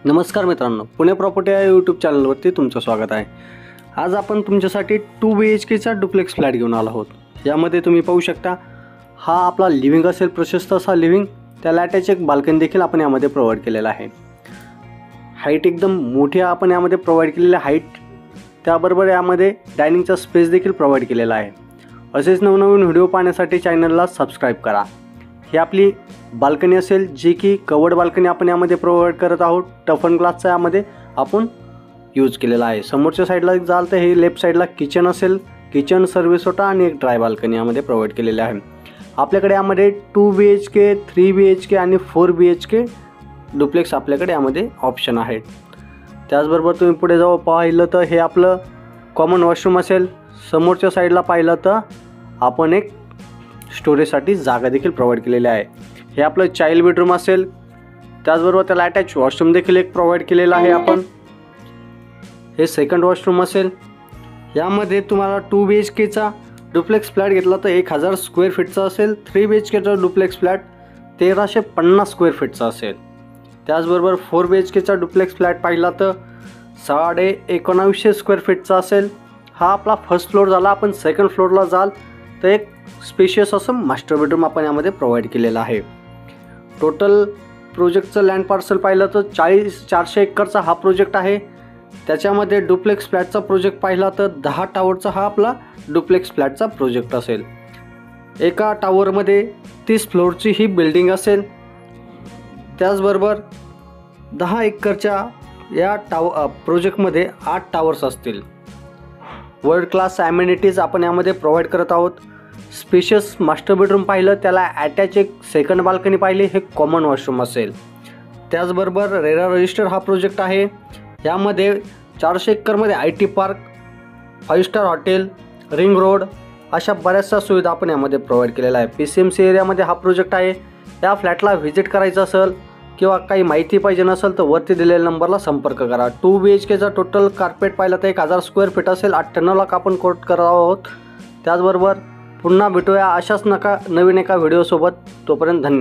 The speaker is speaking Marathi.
नमस्कार मित्रांनो, पुणे प्रॉपर्टी या यूट्यूब चॅनलवरती तुमचं स्वागत आहे। आज आपण तुमच्यासाठी 2 BHKचा डुप्लेक्स फ्लॅट घेऊन आलो आहोत। यामध्ये तुम्ही पाहू शकता, हा आपला लिव्हिंग असेल, प्रशस्त असा लिव्हिंग, त्याला अटॅच एक बाल्कनी देखील आपण यामध्ये प्रोव्हाइड केलेला आहे। हाईट एकदम मोठी आपण यामध्ये प्रोव्हाइड केलेली हाईट, त्याबरोबर यामध्ये डायनिंगचा स्पेस देखील प्रोव्हाइड केलेला आहे। असेच नवनवीन व्हिडिओ पाहण्यासाठी चॅनलला सबस्क्राइब करा। ही आपली बाल्कनी असेल, जी की कवर्ड बाल्कनी आपण यामध्ये प्रोव्हाइड करत आहोत। टफन ग्लासचा यामध्ये आपण यूज केलेला आहे। समोरच्या साईडला जाल तर हे लेफ्ट साईडला किचन असेल, किचन सर्व्हिस ओटा आणि एक ड्राय बाल्कनी यामध्ये प्रोव्हाइड केलेले आहे। आपल्याकडे यामध्ये 2 BHK, 3 BHK आणि 4 BHK डुप्लेक्स आपल्याकडे यामध्ये ऑप्शन आहेत। त्याचबरोबर तुम्ही पुढे जाऊ पाहिलं तर हे आपलं कॉमन वॉशरूम असेल। समोरच्या साईडला पाहिलं तर आपण एक स्टोरेजसाठी जागा देखील प्रोव्हाइड केलेली आहे। हे आपलं चाइल्ड बेडरूम असेल, त्याचबरोबर त्याला अटॅच वॉशरूम देखील एक प्रोव्हाइड केलेला आहे आपण। हे सेकंड वॉशरूम असेल। यामध्ये तुम्हाला 2 BHKचा डुप्लेक्स फ्लॅट घेतला तर 1000 स्क्वेअर फीटचा असेल। 3 BHKचा डुप्लेक्स फ्लॅट 1350 स्क्वेअर फीटचा असेल। त्याचबरोबर 4 BHKचा डुप्लेक्स फ्लॅट पाहिला तर 1950 स्क्वेअर फीटचा असेल। हा आपला फर्स्ट फ्लोअर झाला। आपण सेकंड फ्लोअरला जाल तर एक स्पेशियस असं मास्टर बेडरूम आपण यामध्ये प्रोव्हाइड केलेला आहे। टोटल प्रोजेक्टचं लँड पार्सल पाहिलं तर 400 एकरचा हा प्रोजेक्ट आहे। त्याच्यामध्ये डुप्लेक्स फ्लॅटचा प्रोजेक्ट पाहिला तर 10 टावरचा हा आपला डुप्लेक्स फ्लॅटचा प्रोजेक्ट असेल। एका टावरमध्ये 30 फ्लोअरची ही बिल्डिंग असेल। त्याचबरोबर 10 एकरच्या या प्रोजेक्टमध्ये 8 टावर्स असतील। वर्ल्ड क्लास ॲमेनिटीज आपण यामध्ये प्रोव्हाइड करत आहोत। स्पेशियस मास्टर बेडरूम पाहिलं, त्याला अटॅच एक सेकंड बाल्कनी पाहिली, हे कॉमन वॉशरूम असेल। त्याचबरोबर रेरा रजिस्टर हा प्रोजेक्ट आहे। यामध्ये 400 एकरमध्ये IT park, 5 star hotel, ring road अशा बऱ्याचशा सुविधा आपण यामध्ये प्रोव्हाइड केलेल्या आहे। PCMC एरियामध्ये हा प्रोजेक्ट आहे। या फ्लॅटला व्हिजिट करायचं असेल किंवा काही माहिती पाहिजे नसेल तर वरती दिलेल्या नंबरला संपर्क करा। 2 BHKचा टोटल कार्पेट पाहिलं तर 1000 स्क्वेअर फीट असेल। 98 लाख आपण कोट करत आहोत। त्याचबरोबर पुन्हा भेटूया अशाच नवीन एका व्हिडिओसोबत। तोपर्यंत धन्यवाद।